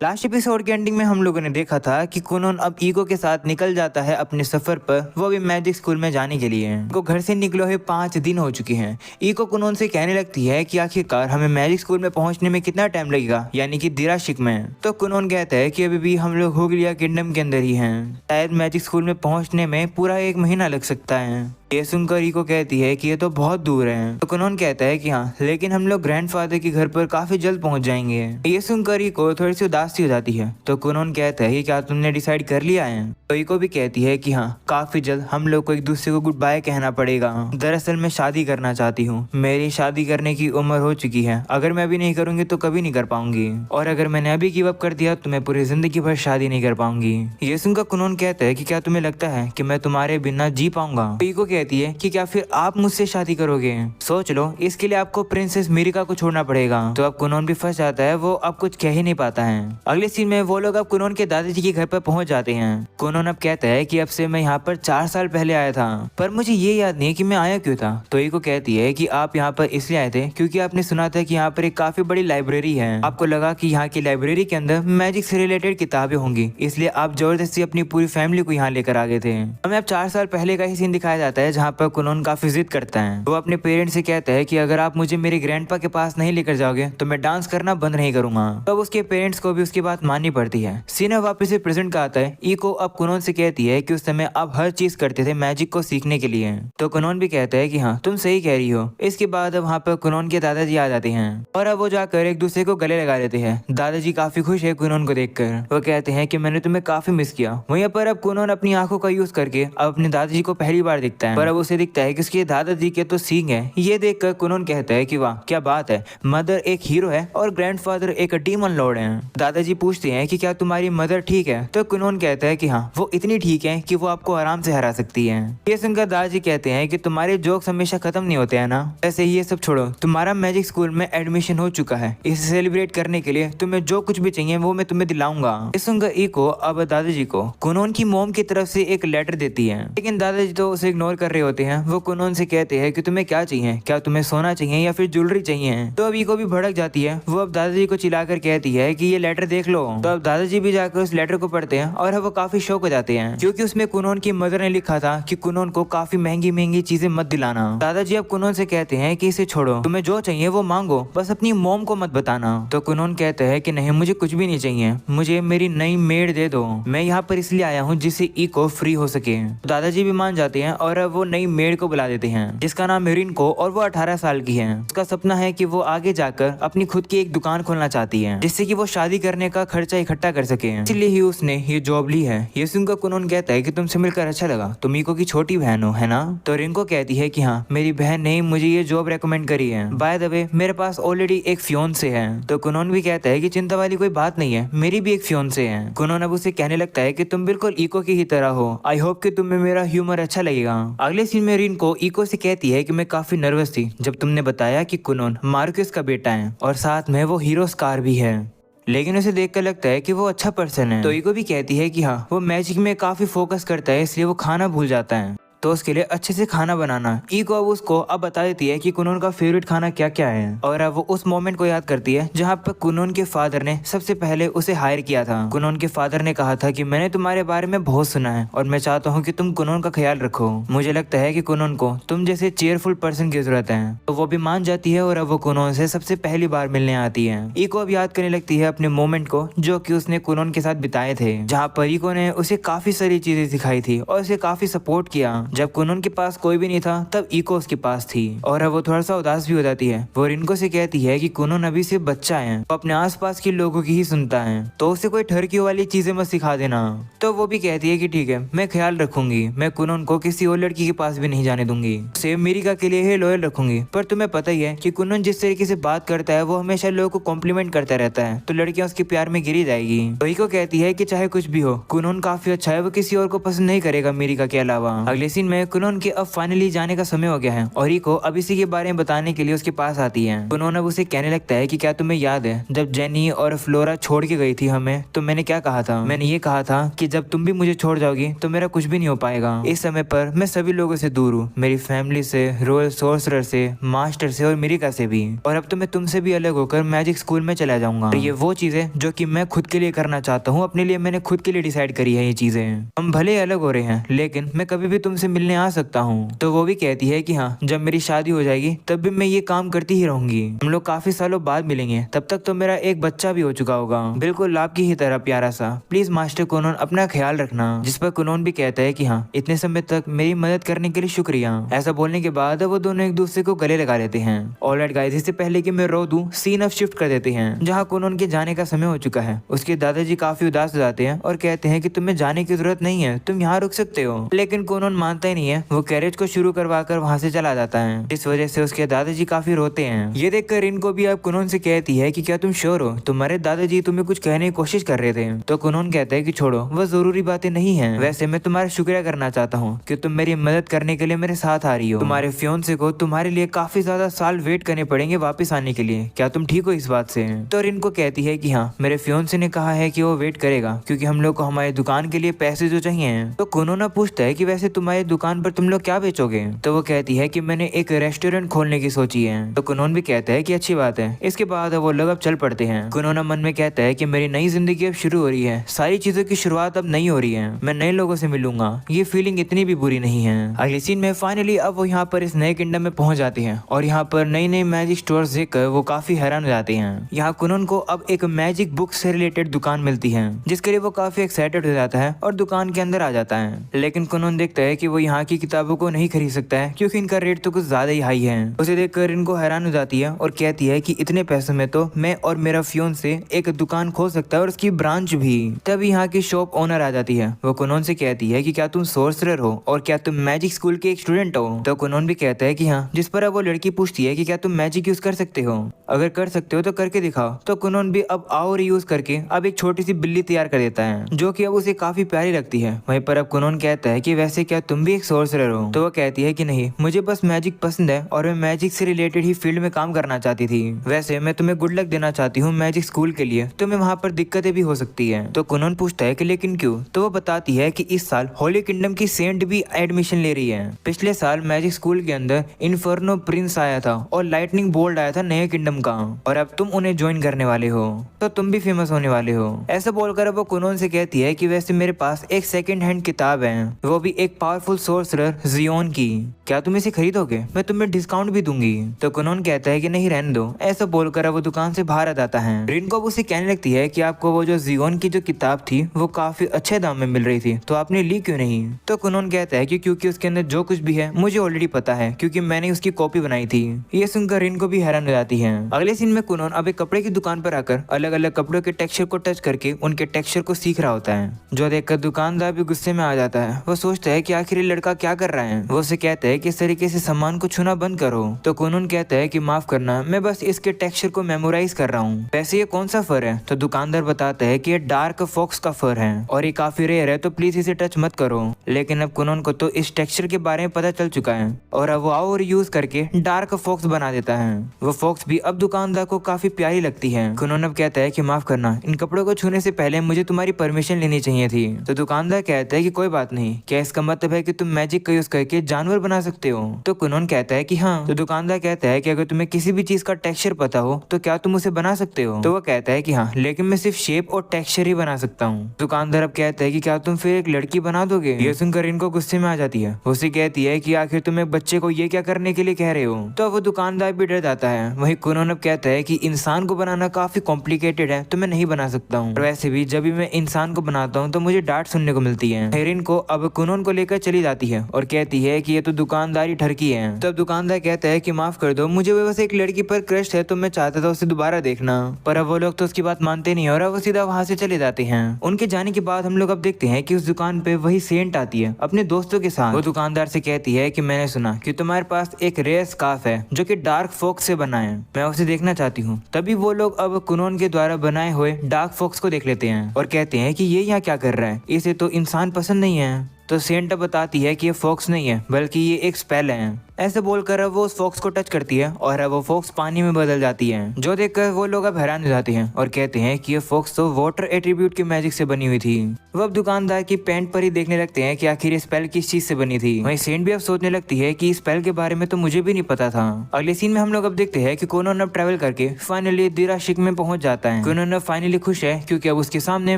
Last episode के ending में हम लोगों ने देखा था कि कुनोन अब ईगो के साथ निकल जाता है अपने सफर पर, वो भी मैजिक स्कूल में जाने के लिए। को घर से निकले हुए 5 दिन हो चुके हैं। ईगो कुनोन से कहने लगती है कि आखिरकार हमें मैजिक स्कूल में पहुंचने में कितना टाइम लगेगा, यानी कि दिराशिक में। तो कुनोन कहता है कि अभी भी हम लोग होगलिया किंगडम के अंदर ही हैं, शायद मैजिक स्कूल में पहुंचने में पूरा 1 महीना लग सकता है। ये सुनकर ईको कहती है कि ये तो बहुत दूर है। तो कुनोन कहता है कि हाँ, लेकिन हम लोग ग्रैंडफादर के घर पर काफी जल्द पहुंच जाएंगे। ये सुनकर ईको थोड़ी सी उदास सी हो जाती है। तो कुनोन कहता है कि क्या तुमने डिसाइड कर लिया है? तो ईको भी कहती है कि हाँ, काफी जल्द हम लोग को एक दूसरे को गुड बाय कहना पड़ेगा। दरअसल मैं शादी करना चाहती हूँ, मेरी शादी करने की उम्र हो चुकी है। अगर मैं अभी नहीं करूंगी तो कभी नहीं कर पाऊंगी, और अगर मैंने अभी गिव अप कर दिया तो मैं पूरी जिंदगी भर शादी नहीं कर पाऊंगी। ये सुनकर कुनोन कहता है कि क्या तुम्हें लगता है कि मैं तुम्हारे बिना जी पाऊंगा? ईको कहती है कि क्या फिर आप मुझसे शादी करोगे? सोच लो, इसके लिए आपको प्रिंसेस मिरिका को छोड़ना पड़ेगा। तो अब कुनोन भी फंस जाता है, वो अब कुछ कह ही नहीं पाता है। अगले सीन में वो लोग अब कुनोन के दादाजी के घर पर पहुंच जाते हैं। कुनोन अब कहता है कि अब से मैं यहाँ पर 4 साल पहले आया था, पर मुझे ये याद नहीं कि मैं आया क्यों था। तो ईको कहती है कि आप यहाँ पर इसलिए आए थे क्योंकि आपने सुना था कि यहाँ पर एक काफी बड़ी लाइब्रेरी है। आपको लगा कि यहाँ की लाइब्रेरी के अंदर मैजिक से रिलेटेड किताबें होंगी, इसलिए आप जबरदस्ती अपनी पूरी फैमिली को यहाँ लेकर आ गए थे। हमें अब 4 साल पहले का ही सीन दिखाया जाता है, जहाँ पर कुनोन काफी जिद करता है। वो अपने पेरेंट्स से कहता है कि अगर आप मुझे मेरे ग्रैंडपा के पास नहीं लेकर जाओगे तो मैं डांस करना बंद नहीं करूंगा। तब उसके पेरेंट्स को भी उसकी बात माननी पड़ती है। सीन वापस से प्रेजेंट का आता है। ईको अब कुनोन से कहती है कि उस समय आप हर चीज करते थे मैजिक को सीखने के लिए। तो कुनोन भी कहता है कि हाँ, तुम सही कह रही हो। इसके बाद अब वहाँ पर कुनोन के दादाजी आ जाते हैं और अब वो जाकर एक दूसरे को गले लगा लेते हैं। दादाजी काफी खुश है कुनोन को देखकर। वो कहते हैं कि मैंने तुम्हें काफी मिस किया। वहीं पर अब कुनोन अपनी आंखों का यूज करके अब अपने दादाजी को पहली बार दिखता है, पर अब उसे दिखता है कि उसके दादाजी के तो सींग है। ये देखकर कुनोन कहता है कि वाह क्या बात है, मदर एक हीरो है और ग्रैंडफादर एक डीमन लॉर्ड है। दादाजी पूछते हैं कि क्या तुम्हारी मदर ठीक है? तो कुनोन कहता है कि हाँ, वो इतनी ठीक है कि वो आपको आराम से हरा सकती है। ये सुनकर दादाजी कहते हैं कि तुम्हारे जोक्स हमेशा खत्म नहीं होते हैं ना। वैसे ये सब छोड़ो, तुम्हारा मैजिक स्कूल में एडमिशन हो चुका है। इसे सेलिब्रेट करने के लिए तुम्हें जो कुछ भी चाहिए वो मैं तुम्हें दिलाऊंगा। ये सुनकर ईको अब दादाजी को कुनोन की मोम की तरफ से एक लेटर देती है, लेकिन दादाजी तो उसे इग्नोर कर रहे होते हैं। वो कुनोन से कहते हैं कि तुम्हें क्या चाहिए, क्या तुम्हें सोना चाहिए या फिर ज्वेलरी चाहिए? तो अब ईको भी भड़क जाती है। वो अब दादाजी को चिल्लाकर कहती है कि ये लेटर देख लो। तो अब दादाजी भी जाकर उस लेटर को पढ़ते हैं और वो काफी शौक हो जाते हैं, क्योंकि उसमें कुनोन की मदर ने लिखा था कि कुनोन को काफी महंगी महंगी चीजें मत दिलाना। दादाजी अब कुनोन से कहते हैं कि इसे छोड़ो, तुम्हें जो चाहिए वो मांगो, बस अपनी मोम को मत बताना। तो कुनोन कहता है कि नहीं, मुझे कुछ भी नहीं चाहिए, मुझे मेरी नई मेड दे दो। मैं यहाँ पर इसलिए आया हूँ जिससे ईको फ्री हो सके। दादाजी भी मान जाते हैं और अब वो नई मेड को बुला देते हैं, जिसका नाम है रिनको, और वो 18 साल की है। उसका सपना है कि वो आगे जाकर अपनी खुद की एक दुकान खोलना चाहती है, जिससे कि वो शादी करने का खर्चा इकट्ठा कर सके। इसलिए ही उसने ये जॉब ली है। ये सुनकर कुनोन कहता है कि तुमसे मिलकर अच्छा लगा, तुम ईको की छोटी बहन हो, है ना? तो रिनको कहती है कि हाँ, मेरी बहन ने मुझे ये जॉब रेकमेंड करी है। बाय द वे, मेरे पास ऑलरेडी एक फियोंसे है। तो कुनोन भी कहता है कि चिंता वाली कोई बात नहीं है, मेरी भी एक फियोंसे है। कुनोन अब उसे कहने लगता है कि तुम बिल्कुल ईको की ही तरह हो। आई होप कि तुम्हें मेरा ह्यूमर अच्छा लगेगा। अगले सीन में रिनको ईको से कहती है कि मैं काफी नर्वस थी जब तुमने बताया कि कुनोन मार्क्यूस का बेटा है और साथ में वो हीरो स्कार भी है, लेकिन उसे देखकर लगता है कि वो अच्छा पर्सन है। तो ईको भी कहती है कि हाँ, वो मैजिक में काफी फोकस करता है, इसलिए वो खाना भूल जाता है, तो उसके लिए अच्छे से खाना बनाना। ईको अब उसको अब बता देती है कि कुनोन का फेवरेट खाना क्या क्या है, और अब वो उस मोमेंट को याद करती है जहाँ पर कुनोन के फादर ने सबसे पहले उसे हायर किया था। कुनोन के फादर ने कहा था कि मैंने तुम्हारे बारे में बहुत सुना है और मैं चाहता हूँ कि तुम कुनोन का ख्याल रखो। मुझे लगता है कि कुनोन को तुम जैसे चेयरफुल पर्सन की जरूरत है। तो वो भी मान जाती है और अब वो कुनोन से सबसे पहली बार मिलने आती है। ईको अब याद करने लगती है अपने मोमेंट को जो कि उसने कुनोन के साथ बिताए थे, जहाँ पर ईको ने उसे काफी सारी चीजें सिखाई थी और उसे काफी सपोर्ट किया। जब कुनोन के पास कोई भी नहीं था तब ईको उसके पास थी, और अब वो थोड़ा सा उदास भी हो जाती है। वो रिनको से कहती है कि कुनोन अभी सिर्फ बच्चा है, वो अपने आसपास के लोगों की ही सुनता है, तो उसे कोई ठरकी वाली चीजें मत सिखा देना। तो वो भी कहती है कि ठीक है, मैं ख्याल रखूंगी, मैं कुनोन को किसी और लड़की के पास भी नहीं जाने दूंगी, सेम मिरिका के लिए ही लॉयल रखूंगी। पर तुम्हें पता ही है कि कुनोन जिस तरीके से बात करता है वो हमेशा लोगों को कॉम्प्लीमेंट करता रहता है, तो लड़कियां उसके प्यार में गिरी जाएगी। तो ईको कहती है कि चाहे कुछ भी हो, कुनोन काफी अच्छा है, वो किसी और को पसंद नहीं करेगा मिरिका के अलावा। अगले सीन में कुनोन के अब फाइनली जाने का समय हो गया है और इको अब इसी के बारे में बताने के लिए उसके पास आती है। कुनोन अब उसे कहने लगता है कि क्या तुम्हें याद है जब जेनी और फ्लोरा छोड़ के गई थी हमें, तो मैंने क्या कहा था? मैंने ये कहा था कि जब तुम भी मुझे छोड़ जाओगी तो मेरा कुछ भी नहीं हो पाएगा। इस समय पर मैं सभी लोगों से दूर हूँ, मेरी फैमिली से, रॉयल सोर्सरर से, मास्टर से और मिरिका से भी, और अब तो मैं तुमसे भी अलग होकर मैजिक स्कूल में चला जाऊंगा। ये वो चीजें जो कि मैं खुद के लिए करना चाहता हूँ, अपने लिए मैंने खुद के लिए डिसाइड करी है ये चीजें। हम भले अलग हो रहे हैं लेकिन मैं कभी भी तुमसे मिलने आ सकता हूँ। तो वो भी कहती है कि हाँ, जब मेरी शादी हो जाएगी तब भी मैं ये काम करती ही रहूंगी। हम लोग काफी सालों बाद मिलेंगे, तब तक तो मेरा एक बच्चा भी हो चुका होगा, बिल्कुल आपकी ही तरह प्यारा सा। प्लीज मास्टर कुनोन अपना ख्याल रखना। जिस पर कुनोन भी कहता है कि हाँ, इतने समय तक मेरी मदद करने के लिए शुक्रिया। ऐसा बोलने के बाद वो दोनों एक दूसरे को गले लगा लेते हैं। ऑलराइट गाइस, इससे पहले कि मैं रो दूं, सीन अब शिफ्ट कर देते हैं जहाँ कुनोन के जाने का समय हो चुका है। उसके दादाजी काफी उदास हो जाते हैं और कहते हैं कि तुम्हें जाने की जरूरत नहीं है, तुम यहाँ रुक सकते हो। लेकिन कुनोन मानता ही नहीं है, वो कैरेज को शुरू करवा कर वहाँ से चला जाता है। इस वजह से उसके दादाजी काफी रोते हैं। ये देखकर इनको भी अब कुनोन से कहती है कि क्या तुम श्योर हो, तुम्हारे दादाजी तुम्हें कुछ कहने की कोशिश कर रहे थे? तो कुनोन कहता है कि छोड़ो, वो जरूरी बातें नहीं है। वैसे मैं तुम्हारा शुक्रिया करना चाहता हूँ कि तुम मेरी मदद करने के लिए मेरे साथ आ रही हो। तुम्हारे फियोंसे को तुम्हारे लिए काफी ज्यादा साल वेट करने पड़ेंगे वापस आने के लिए, क्या तुम ठीक हो इस बात से? तो इनको कहती है कि हाँ, मेरे फियोंसे ने कहा है कि वो वेट करेगा क्योंकि हम लोग को हमारी दुकान के लिए पैसे जो चाहिए। तो कुनोन पूछता है कि वैसे तुम्हारी दुकान पर तुम लोग क्या बेचोगे? तो वो कहती है कि मैंने एक रेस्टोरेंट खोलने की सोची है। तो कुनोन भी कहता है कि अच्छी बात है। इसके बाद वो लोग अब चल पड़ते हैं। कुनोन मन में कहता है कि मेरी नई जिंदगी अब शुरू हो रही है, सारी चीजों की शुरुआत अब नई हो रही है, मैं नए लोगों से मिलूंगा, ये फीलिंग इतनी भी बुरी नहीं है। अगले सीन में फाइनली अब वो यहाँ पर इस नए किंगडम में पहुंच जाते हैं और यहाँ पर नई नई मैजिक स्टोर्स देखकर वो काफी हैरान हो जाते हैं। यहाँ कुनोन को अब एक मैजिक बुक से रिलेटेड दुकान मिलती है जिसके लिए वो काफी एक्साइटेड हो जाता है और दुकान के अंदर आ जाता है। लेकिन कुनोन देखता है कि वो यहाँ की किताबों को नहीं खरीद सकता है क्योंकि इनका रेट तो कुछ ज्यादा ही हाई है। उसे देखकर इनको हैरान हो जाती है और कहती है कि इतने पैसों में तो मैं और मेरा फियोंसे एक दुकान खोल सकता है और उसकी ब्रांच भी। तब यहाँ की शॉप ओनर आ जाती है। वो कुनोन से कहती है कि क्या तुम सोर्सरर हो और क्या तुम मैजिक स्कूल के एक स्टूडेंट हो? तो कुनोन भी कहता है कि हाँ। जिस पर अब वो लड़की पूछती है कि क्या तुम मैजिक यूज कर सकते हो? अगर कर सकते हो तो करके दिखाओ। तो कुनोन भी अब और यूज करके अब एक छोटी सी बिल्ली तैयार कर देता है जो कि अब उसे काफी प्यारी लगती है। वहीं पर अब कुनोन कहता है कि वैसे क्या तुम भी एक सोर्सरर हो? तो वो कहती है कि नहीं, मुझे बस मैजिक पसंद है और मैं मैजिक से रिलेटेड ही फील्ड में काम करना चाहती थी। वैसे मैं तुम्हें गुड लक देना चाहती हूँ मैजिक स्कूल के लिए, तुम्हें वहाँ पर दिक्कतें भी हो सकती है। तो कुनोन पूछता है कि लेकिन क्यों? तो वो बताती है कि इस साल होली किंगडम की सेंट भी एडमिशन ले रही है। पिछले साल मैजिक स्कूल के अंदर इन्फर्नो प्रिंस आया था और लाइटनिंग बोल्ट आया था नए किंगडम का, और अब तुम उन्हें ज्वाइन करने वाले हो तो तुम भी फेमस होने वाले हो। ऐसा बोलकर वो कुनोन से कहती है कि वैसे मेरे पास एक सेकंड हैंड किताब है, वो भी एक पावरफुल सोर्सरर जियोन की, क्या तुम इसे खरीदोगे? मैं तुम्हें डिस्काउंट भी दूंगी। तो कुनोन कहता है कि नहीं, रहने दो। ऐसा बोलकर वो दुकान से बाहर आ जाता है। रिनको उसे कहने लगती है कि आपको वो जो जियोन की जो किताब थी वो काफी अच्छे दाम में मिल रही थी, तो आपने ली क्यों नहीं? तो कुनोन कहता है कि क्योंकि उसके अंदर जो कुछ भी है मुझे ऑलरेडी पता है क्योंकि मैंने उसकी कॉपी बनाई थी। ये सुनकर रिनको भी हैरान हो जाती है। अगले सीन में कुनोन अब एक कपड़े की दुकान पर आकर अलग अलग कपड़ों के टेक्सचर को टच करके उनके टेक्सचर को सीख रहा होता है, जो देखकर दुकानदार भी गुस्से में आ जाता है। वो सोचता है कि आखिर ये लड़का क्या कर रहा है। वो उसे कहता है कि इस तरीके से सामान को छूना बंद करो। तो कुनोन कहता है कि माफ करना, मैं बस इसके टेक्सचर को मेमोराइज कर रहा हूँ। वैसे ये कौन सा फर है? तो दुकानदार बताता है कि ये डार्क फॉक्स का फर है और ये काफी रेयर है, तो प्लीज इसे टच मत करो। लेकिन अब कुनोन को तो इस टेक्सचर के बारे में पता चल चुका है और अब वो और यूज करके डार्क फॉक्स बना देता है। वो फॉक्स भी अब दुकानदार को काफी प्यारी लगती है। कुनोन अब कहता है कि माफ करना, इन कपड़ों को छूने से पहले मुझे तुम्हारी परमिशन लेनी चाहिए थी। तो दुकानदार कहता है कि कोई बात नहीं, क्या इसका मतलब है कि तुम मैजिक का यूज करके जानवर बना सकते हो? तो कुनोन कहता है कि हाँ। तो दुकानदार कहता है कि अगर तुम्हें किसी भी चीज का टेक्सचर पता हो तो क्या तुम उसे बना सकते हो? तो वो कहता है कि हाँ, लेकिन मैं सिर्फ शेप और टेक्सचर ही बना सकता हूँ। दुकानदार अब कहता है कि क्या तुम फिर एक लड़की बना दोगे? ये सुनकर इनको गुस्से में आ जाती है। उसे कहती है कि आखिर तुम एक बच्चे को ये क्या करने के लिए कह रहे हो? तो वो दुकानदार भी डर जाता है। वहीं कुनोन अब कहता है कि इंसान को बनाना काफी कॉम्प्लिकेटेड है, तो मैं नहीं बना सकता हूँ। वैसे भी जब भी मैं इंसान को बनाता हूँ तो मुझे डांट सुनने को मिलती है। हेरिन को अब कुनोन को लेकर चली जाती है और कहती है कि ये तो दुकानदारी ठरकी है। तब दुकानदार कहता है कि माफ कर दो, मुझे बस एक लड़की पर क्रश है, तो मैं चाहता था उसे दोबारा देखना। पर अब वो लोग तो उसकी बात मानते नहीं और वो सीधा वहाँ से चले जाते हैं। उनके जाने के बाद हम लोग अब देखते हैं कि उस दुकान पे वही सेंट आती है अपने दोस्तों के साथ। वो दुकानदार से कहती है कि मैंने सुना कि तुम्हारे पास एक रेयर स्कार्फ है जो कि डार्क फॉक्स से बना है, मैं उसे देखना चाहती हूँ। तभी वो लोग अब कुनोन के द्वारा बनाए हुए डार्क फॉक्स को देख लेते हैं और कहते हैं कि ये यहाँ क्या कर रहा है, इसे तो इंसान पसंद नहीं है। तो सेंट बताती है कि ये फॉक्स नहीं है बल्कि ये एक स्पेल है। ऐसे बोलकर अब वो उस फॉक्स को टच करती है और अब वो फॉक्स पानी में बदल जाती है, जो देखकर वो लोग अब हैरान हो जाते हैं और कहते हैं कि ये फॉक्स तो वाटर एट्रीब्यूट की मैजिक से बनी हुई थी। वो अब दुकानदार की पैंट पर ही देखने लगते हैं कि आखिर ये स्पेल किस चीज से बनी थी। वहीं सेंट भी अब सोचने लगती है कि इस स्पेल के बारे में तो मुझे भी नहीं पता था। अगले सीन में हम लोग अब देखते हैं कि कोनोन अब ट्रेवल करके फाइनली दिराशिक में पहुंच जाता है। कोनोन अब फाइनली खुश है क्योंकि अब उसके सामने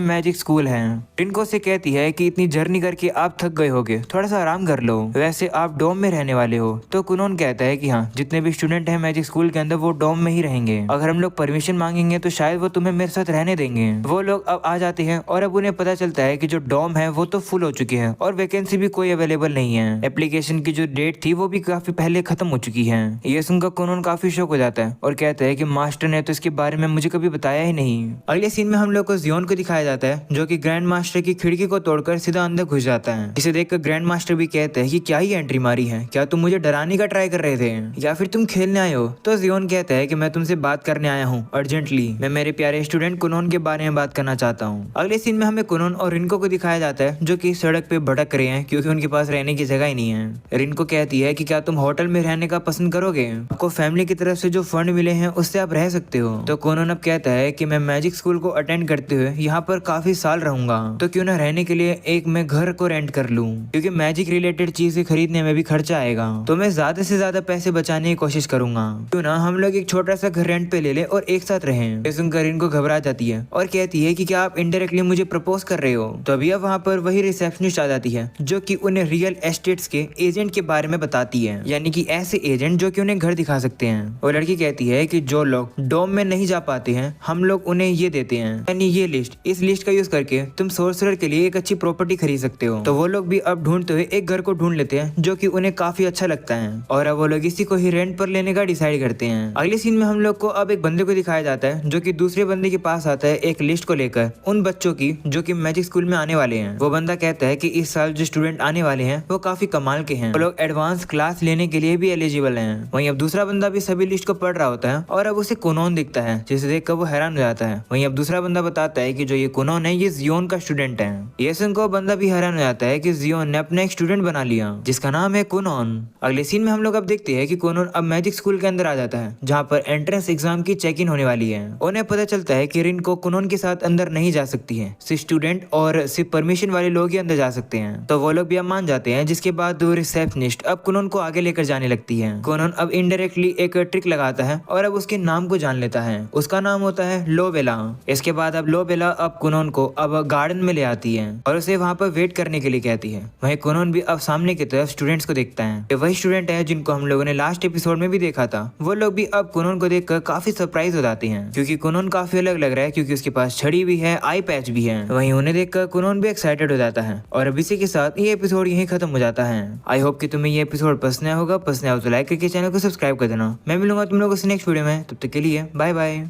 मैजिक स्कूल है। टिनको से कहती है कि इतनी जर्नी करके आप थक गए होगे, थोड़ा सा आराम कर लो, वैसे आप डोम में रहने वाले हो। तो कोनोन कहता है कि हाँ, जितने भी स्टूडेंट हैं मैजिक स्कूल के अंदर वो डोम में ही रहेंगे, अगर हम लोग परमिशन मांगेंगे तो शायद वो तुम्हें मेरे साथ रहने देंगे। वो लोग अब आ जाते हैं और अब उन्हें पता चलता है कि जो डोम है वो तो फुल हो चुकी है और वैकेंसी भी कोई अवेलेबल नहीं है। एप्लीकेशन की जो डेट थी वो भी काफी पहले खत्म हो चुकी है। ये सुनकर कोनोन काफी शॉक हो जाता है और कहता है कि मास्टर ने तो इसके बारे में मुझे कभी बताया ही नहीं। अगले सीन में हम लोग को जियोन को दिखाया जाता है जो कि ग्रैंड मास्टर की खिड़की को तोड़कर सीधा अंदर घुस जाता है। इसे देखकर ग्रैंड मास्टर भी कहते हैं कि क्या ही एंट्री मारी है, क्या तुम मुझे डराने का ट्राई कर रहे थे या फिर तुम खेलने आए हो। तो जियोन कहता है कि मैं तुमसे बात करने आया हूँ अर्जेंटली, मैं मेरे प्यारे स्टूडेंट कोनोन के बारे में बात करना चाहता हूँ। अगले सीन में हमें कोनोन और रिनको को दिखाया जाता है जो कि सड़क पे भटक रहे हैं क्योंकि उनके पास रहने की जगह ही नहीं है। रिनको कहती है कि क्या तुम होटल में रहने का पसंद करोगे, आपको फैमिली की तरफ से जो फंड मिले हैं उससे आप रह सकते हो। तो कोनोन अब कहता है कि मैं मैजिक स्कूल को अटेंड करते हुए यहाँ पर काफी साल रहूंगा, तो क्यों ना रहने के लिए एक मैं घर को रेंट कर लूं, क्योंकि मैजिक रिलेटेड चीजें खरीदने में भी खर्चा आएगा, तो मैं ज्यादा से ज्यादा पैसे बचाने की कोशिश करूंगा। क्यों ना हम लोग एक छोटा सा घर रेंट पे ले ले और एक साथ रहें। ये सुनकर इनको घबरा जाती है और कहती है कि क्या आप इनडायरेक्टली मुझे प्रपोज कर रहे हो। तो अभी अब वहाँ पर वही रिसेप्शनिस्ट आ जाती है जो कि उन्हें रियल एस्टेट्स के एजेंट के बारे में बताती है, यानी कि ऐसे एजेंट जो कि उन्हें घर दिखा सकते हैं। और लड़की कहती है कि जो लोग डोम में नहीं जा पाते हैं हम लोग उन्हें ये देते हैं, यानी ये लिस्ट, इस लिस्ट का यूज करके तुम सोर्सरर के लिए एक अच्छी प्रॉपर्टी खरीद सकते हो। तो वो लोग भी अब ढूंढते हुए एक घर को ढूंढ लेते हैं जो कि उन्हें काफी अच्छा लगता है और अब वो लोग इसी को ही रेंट पर लेने का डिसाइड करते हैं। अगले सीन में हम लोग को अब एक बंदे को दिखाया जाता है जो कि दूसरे बंदे के पास आता है एक लिस्ट को लेकर उन बच्चों की जो कि मैजिक स्कूल में आने वाले हैं। वो बंदा कहता है कि इस साल जो स्टूडेंट आने वाले हैं वो काफी कमाल के हैं, वो लोग एडवांस क्लास लेने के लिए भी एलिजिबल हैं। वहीं अब दूसरा बंदा भी सभी लिस्ट को पढ़ रहा होता है और अब उसे कोनोन दिखता है जिसे देखकर वो हैरान हो जाता है। वहीं अब दूसरा बंदा बताता है कि जो ये कोनोन है ये जियोन का स्टूडेंट है। ये सुनकर बंदा भी हैरान हो जाता है कि जियोन ने अपना एक स्टूडेंट बना लिया जिसका नाम है कोनोन। अगले सीन में हम लोग अब देखते हैं कि कोनोन अब मैजिक स्कूल के अंदर आ जाता है जहाँ पर एंट्रेंस एग्जाम की चेक इन होने वाली है। उन्हें पता चलता है कि रिनको कोनोन के साथ अंदर नहीं जा सकती है, सिर्फ स्टूडेंट और सिर्फ परमिशन वाले लोग ही अंदर जा सकते हैं। तो वो लोग भी अब मान जाते हैं, जिसके बाद रिसेप्शनिस्ट अब कोनोन को आगे लेकर जाने लगती है। कोनोन अब इनडायरेक्टली एक ट्रिक लगाता है और अब उसके नाम को जान लेता है। उसका नाम होता है लोबेला। इसके बाद अब लोबेला अब कोनोन को अब गार्डन में ले आती है और उसे वहाँ पर वेट करने के लिए कहती है। वहीं कोनोन भी अब सामने की तरफ स्टूडेंट्स को देखता है। ये वही स्टूडेंट है जिनको हम लोगों ने लास्ट एपिसोड में भी देखा था। वो लोग भी अब कोनोन को देखकर काफी सरप्राइज हो जाते हैं क्योंकि कोनोन काफी अलग लग रहा है, क्योंकि उसके पास छड़ी भी है, आई पैच भी है। वहीं उन्हें देखकर कोनोन भी एक्साइटेड हो जाता है और अब इसी के साथ ये एपिसोड यहीं खत्म हो जाता है। आई होप कि तुम्हें ये एपिसोड पसंद आया होगा। पसंद आया तो लाइक करके चैनल को सब्सक्राइब कर देना। मैं मिलूंगा तुम लोगों से नेक्स्ट वीडियो में, तब तक के लिए बाय बाय।